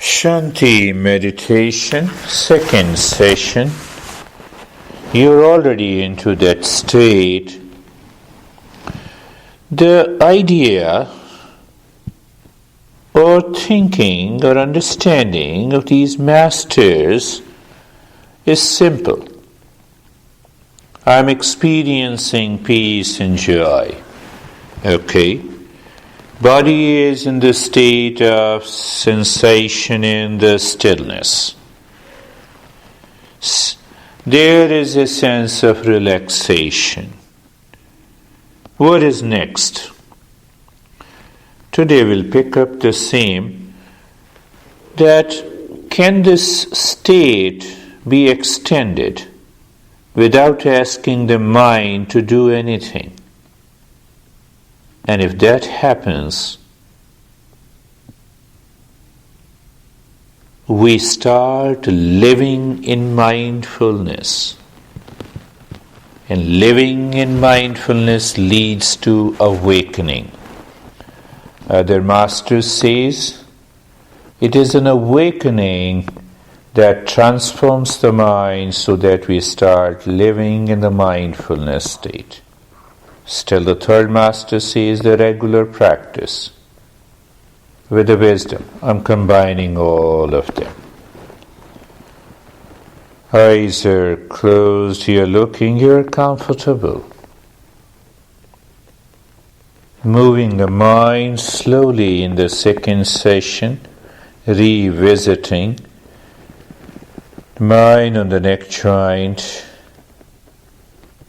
Shanti meditation, second session. You're already into that state. The idea or thinking or understanding of these masters is simple. I'm experiencing peace and joy. Okay. Body is in the state of sensation in the stillness. There is a sense of relaxation. What is next? Today we'll pick up the same, that can this state be extended without asking the mind to do anything? And if that happens, we start living in mindfulness. And living in mindfulness leads to awakening. Other masters says, it is an awakening that transforms the mind so that we start living in the mindfulness state. Still, the third master says the regular practice with the wisdom. I'm combining all of them. Eyes are closed, you're looking, you're comfortable. Moving the mind slowly in the second session, revisiting mind on the neck joint,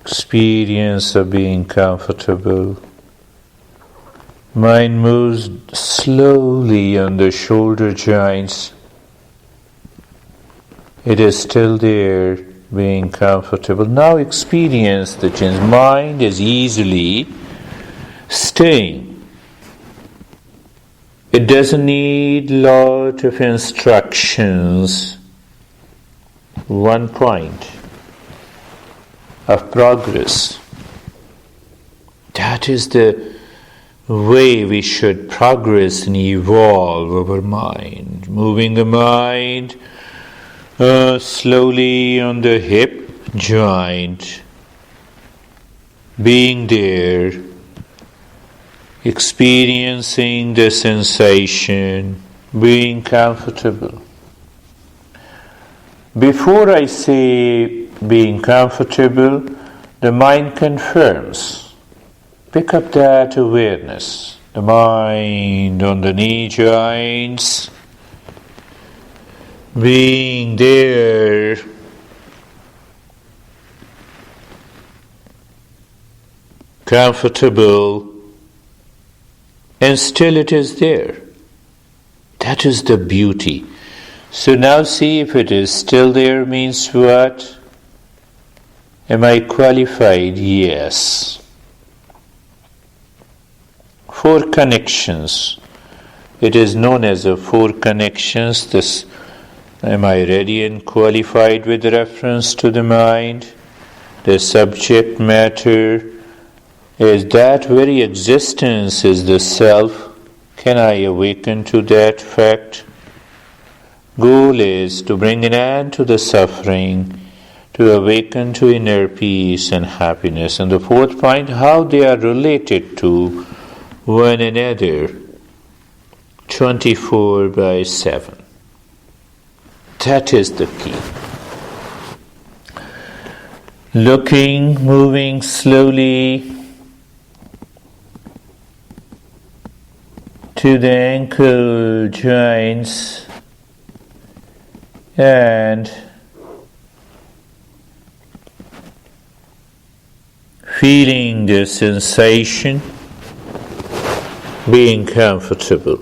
experience of being comfortable. Mind moves slowly on the shoulder joints. It is still there, being comfortable. Now experience the change. Mind is easily staying. It doesn't need lot of instructions. One point of progress. That is the way we should progress and evolve our mind. Moving the mind slowly on the hip joint, being there, experiencing the sensation, being comfortable. Before I say being comfortable, the mind confirms. Pick up that awareness. The mind on the knee joints, being there, comfortable, and still it is there. That is the beauty. So now see if it is still there means what? Am I qualified? Yes. 4 connections. It is known as the 4 connections. This, am I ready and qualified with reference to the mind? The subject matter is that very existence is the self. Can I awaken to that fact? Goal is to bring an end to the suffering, to awaken to inner peace and happiness. And the 4th point, how they are related to one another, 24/7. That is the key. Looking, moving slowly to the ankle joints and feeling the sensation, being comfortable.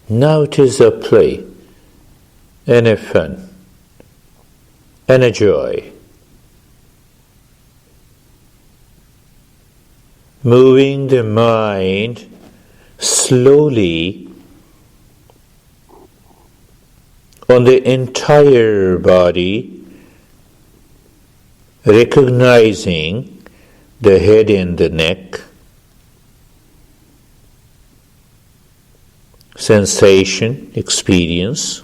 Now it is a play and a fun and a joy. Moving the mind slowly on the entire body, recognizing the head and the neck, sensation, experience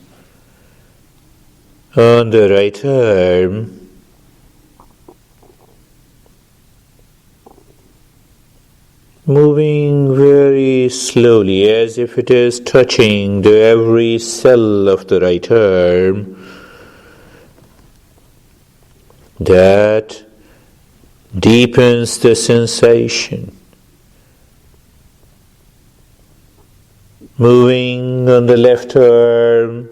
on the right arm. Moving very slowly as if it is touching every cell of the right arm. That deepens the sensation. Moving on the left arm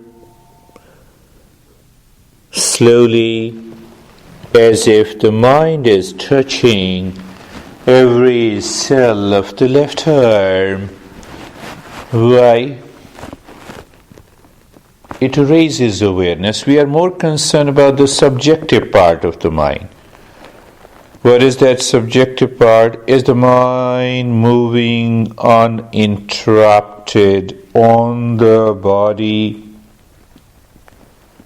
slowly as if the mind is touching every cell of the left arm. Why? It raises awareness. We are more concerned about the subjective part of the mind. What is that subjective part? Is the mind moving uninterrupted on the body?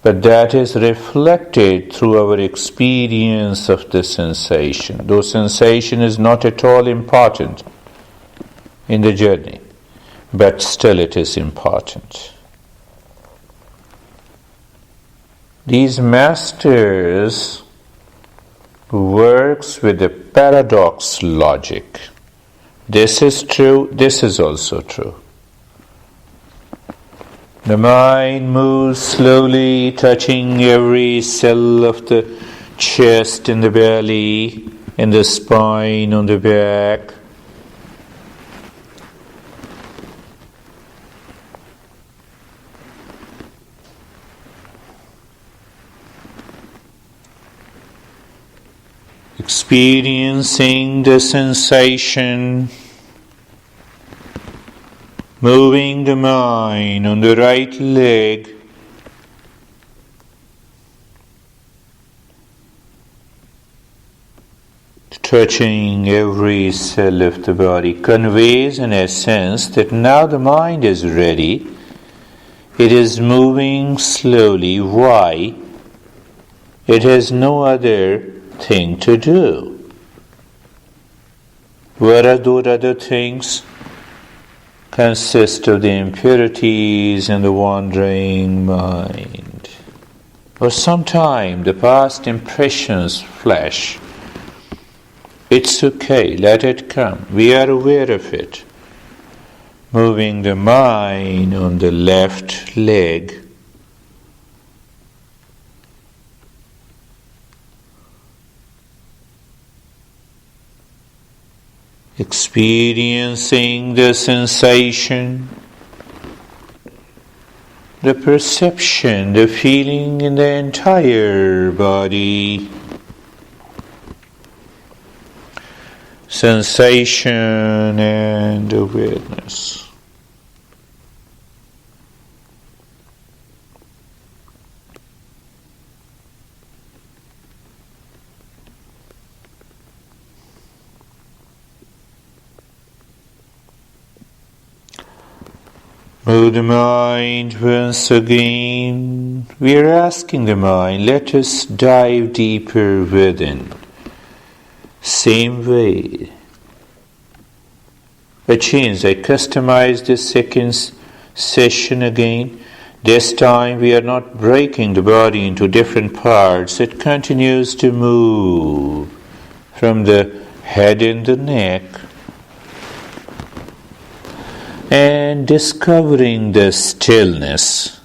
But that is reflected through our experience of the sensation. Though sensation is not at all important in the journey, but still it is important. These masters works with the paradox logic. This is true, this is also true. The mind moves slowly, touching every cell of the chest, in the belly, in the spine, on the back. Experiencing the sensation, moving the mind on the right leg, touching every cell of the body, conveys in a sense that now the mind is ready. It is moving slowly. Why? It has no other thing to do. What are those other things? Consist of the impurities and the wandering mind. For some time, the past impressions flash. It's okay, let it come. We are aware of it. Moving the mind on the left leg. Experiencing the sensation, the perception, the feeling in the entire body. Sensation and awareness. Move the mind once again. We are asking the mind, let us dive deeper within. Same way. I customize the second session again. This time we are not breaking the body into different parts. It continues to move from the head and the neck, and discovering the stillness.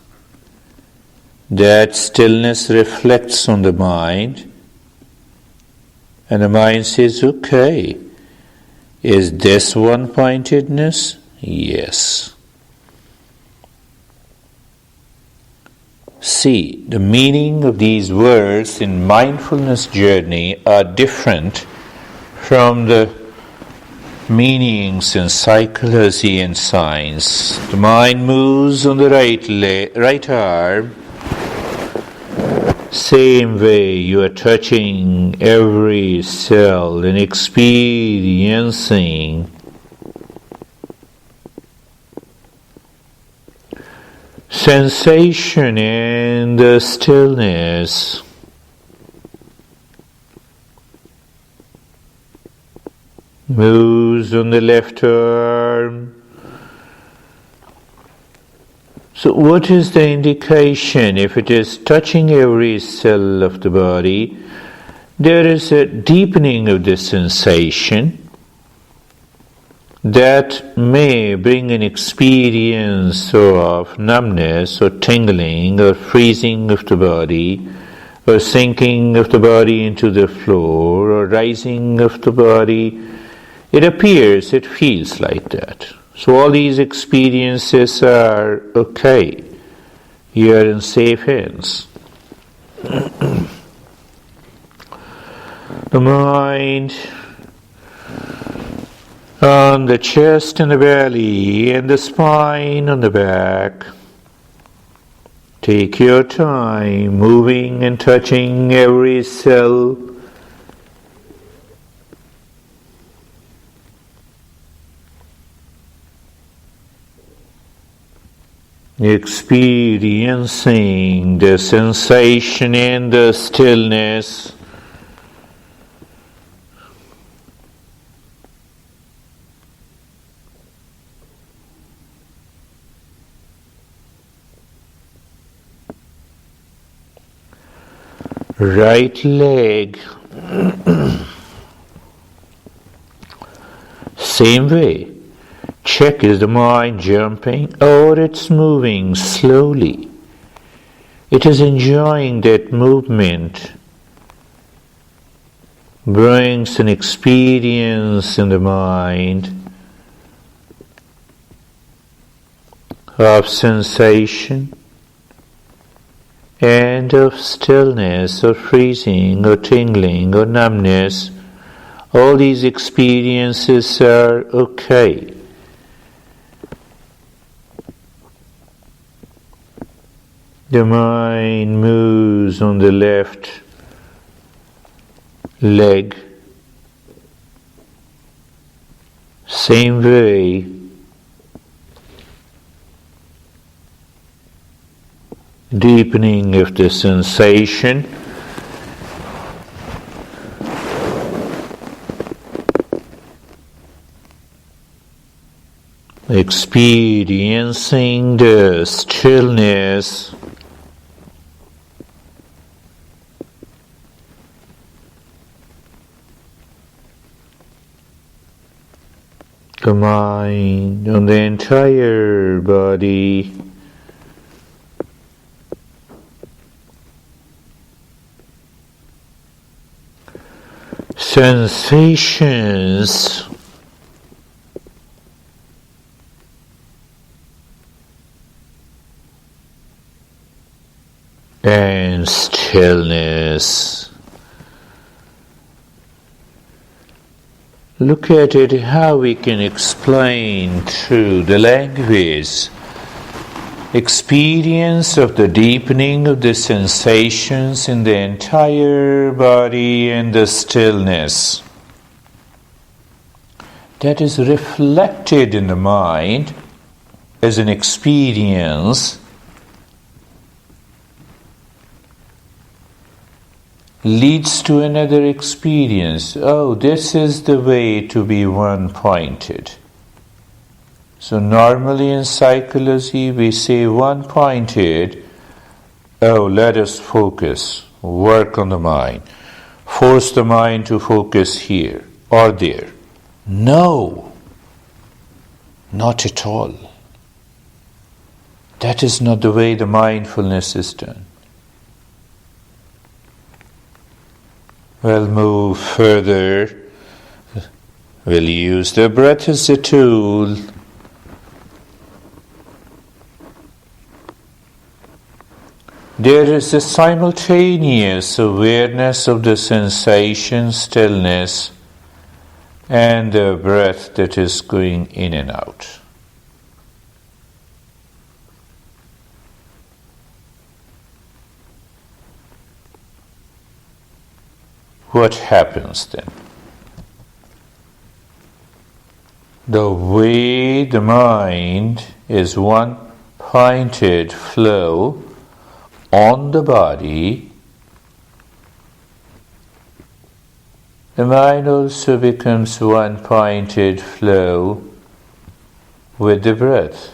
That stillness reflects on the mind, and the mind says, okay, is this one-pointedness? Yes. See, the meaning of these words in mindfulness journey are different from the meanings in psychology and science. The mind moves on the right arm. Same way you are touching every cell and experiencing sensation and the stillness. Moves on the left arm, So what is the indication? If it is touching every cell of the body, there is a deepening of the sensation that may bring an experience of numbness or tingling or freezing of the body or sinking of the body into the floor or rising of the body. It appears, it feels like that. So all these experiences are okay. You are in safe hands. The mind on the chest and the belly and the spine on the back. Take your time moving and touching every cell. Experiencing the sensation and the stillness. Right leg. Same way. Check, is the mind jumping or it's moving slowly? It is enjoying that movement. Brings an experience in the mind of sensation and of stillness or freezing or tingling or numbness. All these experiences are okay. The mind moves on the left leg. Same way. Deepening of the sensation. Experiencing the stillness. The mind on the entire body. Sensations and stillness. Look at it, how we can explain through the language. Experience of the deepening of the sensations in the entire body and the stillness. That is reflected in the mind as an experience. Leads to another experience. Oh, this is the way to be one-pointed. So normally in psychology we say one-pointed. Oh, let us focus, work on the mind. Force the mind to focus here or there. No, not at all. That is not the way the mindfulness is done. We'll move further. We'll use the breath as a tool. There is a simultaneous awareness of the sensation, stillness, and the breath that is going in and out. What happens then? The way the mind is one-pointed flow on the body, the mind also becomes one-pointed flow with the breath.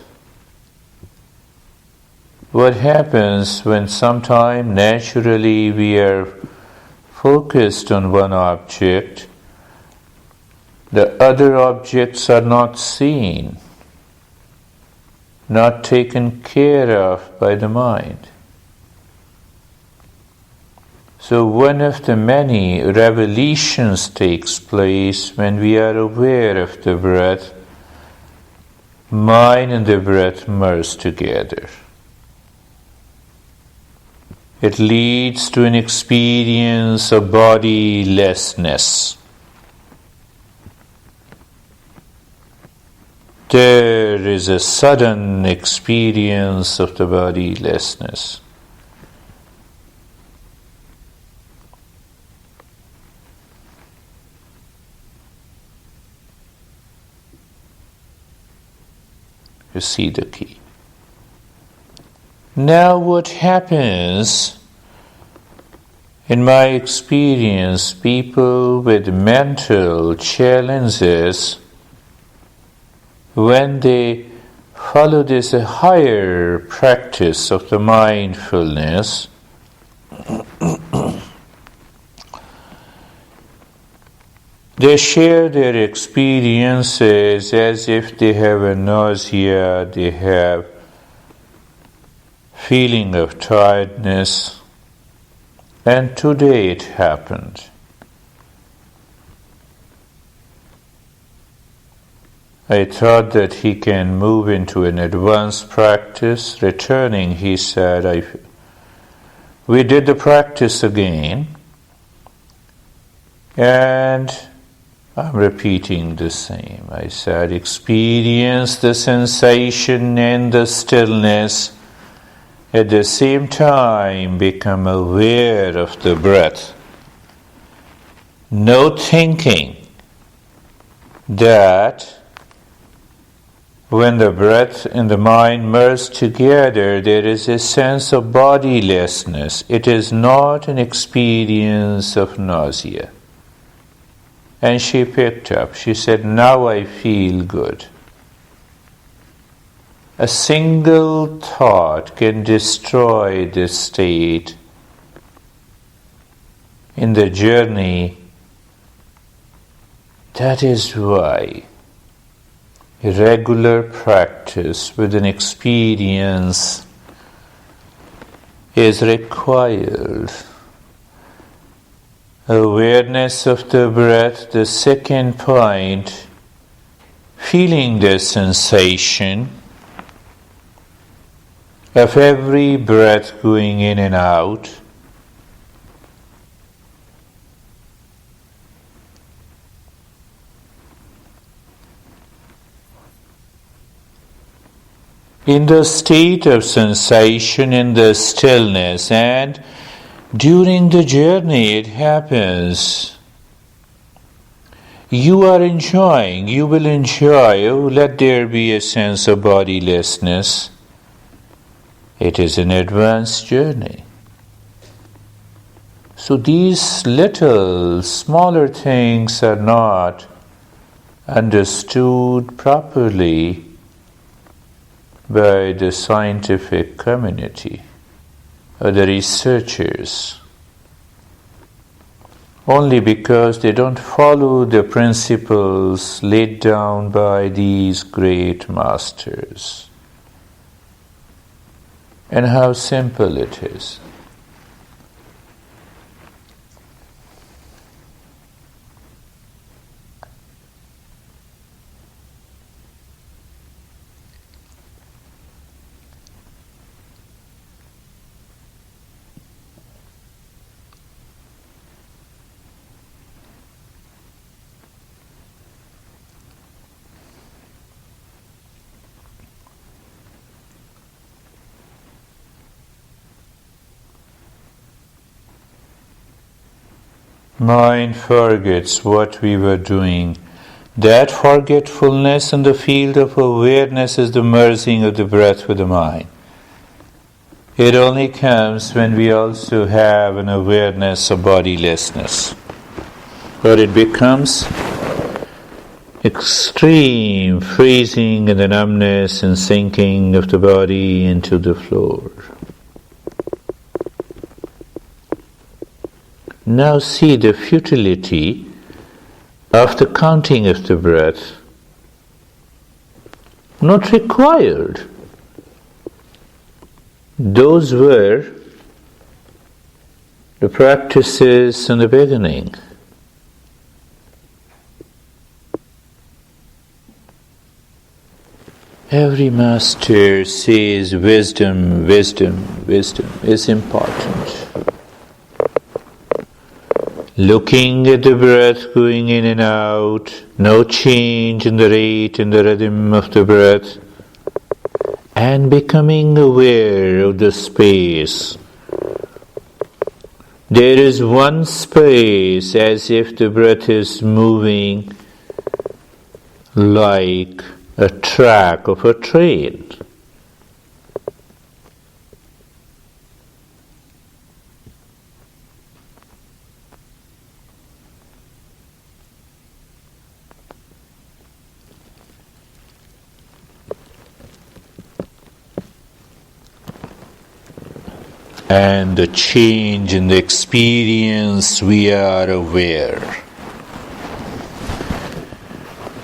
what happens when sometime naturally we are focused on one object, the other objects are not seen, not taken care of by the mind. So one of the many revelations takes place when we are aware of the breath. Mind and the breath merge together. It leads to an experience of bodilessness. There is a sudden experience of the bodilessness. You see the key. Now what happens, in my experience, people with mental challenges, when they follow this higher practice of the mindfulness, they share their experiences as if they have a nausea, they have feeling of tiredness, and today it happened. I thought that he can move into an advanced practice. Returning, he said, we did the practice again, and I'm repeating the same. I said, experience the sensation and the stillness. At the same time, become aware of the breath. No thinking that when the breath and the mind merge together, there is a sense of bodilessness. It is not an experience of nausea. And she picked up. She said, now I feel good. A single thought can destroy this state. In the journey, that is why regular practice with an experience is required. Awareness of the breath, the second point, feeling the sensation of every breath going in and out. In the state of sensation, in the stillness, and during the journey it happens. You are enjoying, you will enjoy, let there be a sense of bodilessness. It is an advanced journey. So these little, smaller things are not understood properly by the scientific community or the researchers, only because they don't follow the principles laid down by these great masters. And how simple it is. Mind forgets what we were doing. That forgetfulness in the field of awareness is the merging of the breath with the mind. It only comes when we also have an awareness of bodilessness. But it becomes extreme freezing and the numbness and sinking of the body into the floor. Now see the futility of the counting of the breath. Not required. Those were the practices in the beginning. Every master says wisdom, wisdom, wisdom is important. Looking at the breath going in and out, no change in the rate and the rhythm of the breath, and becoming aware of the space. There is one space as if the breath is moving like a track of a train. And the change in the experience, we are aware.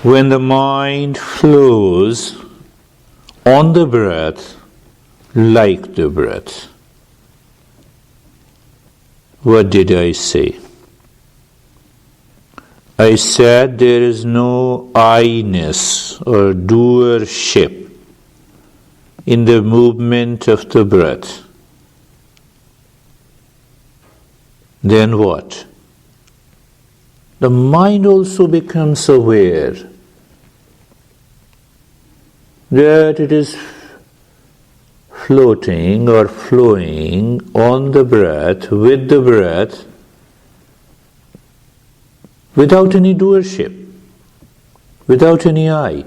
When the mind flows on the breath, like the breath, what did I say? I said there is no I-ness or doership in the movement of the breath. Then what? The mind also becomes aware that it is floating or flowing on the breath, with the breath, without any doership, without any I.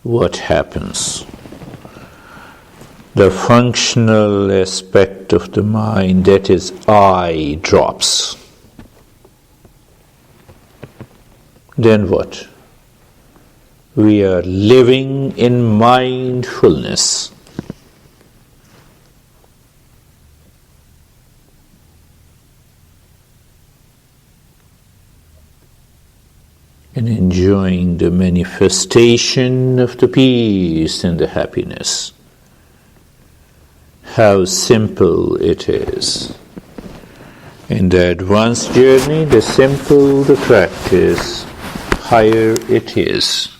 What happens? The functional aspect of the mind, that is I, drops. Then what? We are living in mindfulness. And enjoying the manifestation of the peace and the happiness. How simple it is. In the advanced journey, the simple the practice, higher it is.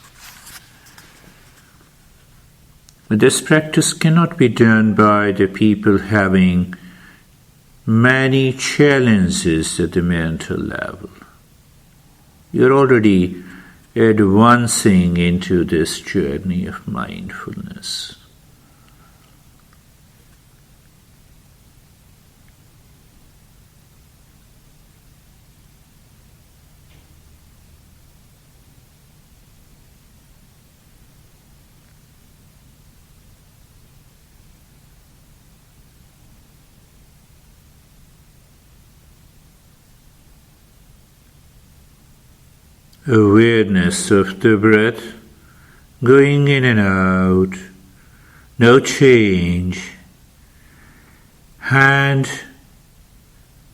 But this practice cannot be done by the people having many challenges at the mental level. You're already advancing into this journey of mindfulness. Awareness of the breath going in and out, no change, and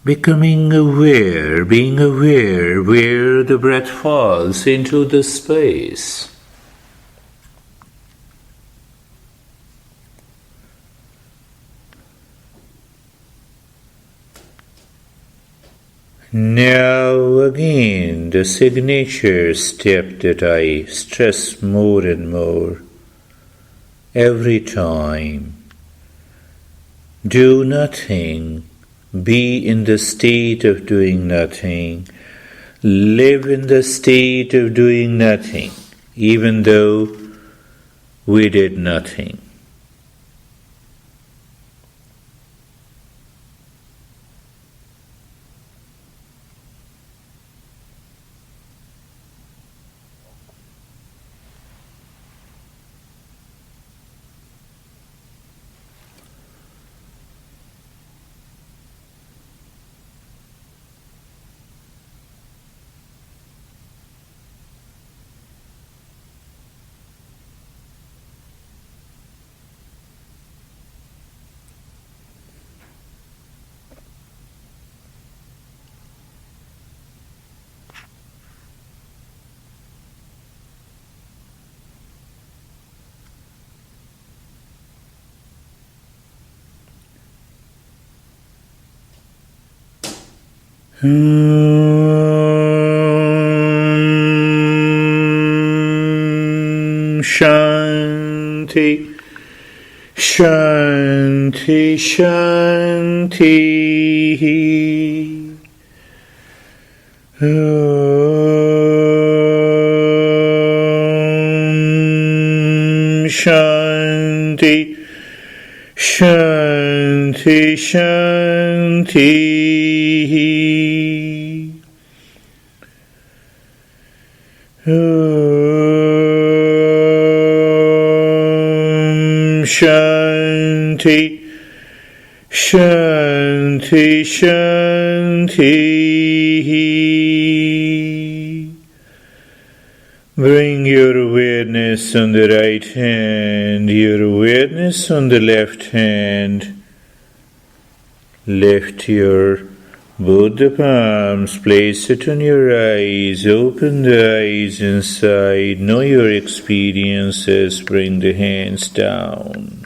becoming aware, being aware where the breath falls into the space. Now again, the signature step that I stress more and more every time. Do nothing, be in the state of doing nothing, live in the state of doing nothing, even though we did nothing. Shanti, Shanti, Shanti. Shanti, Shanti, Shanti. Shanti, Shanti, Shanti. Bring your awareness on the right hand, your awareness on the left hand. Lift both the palms, place it on your eyes, open the eyes inside, know your experiences, bring the hands down.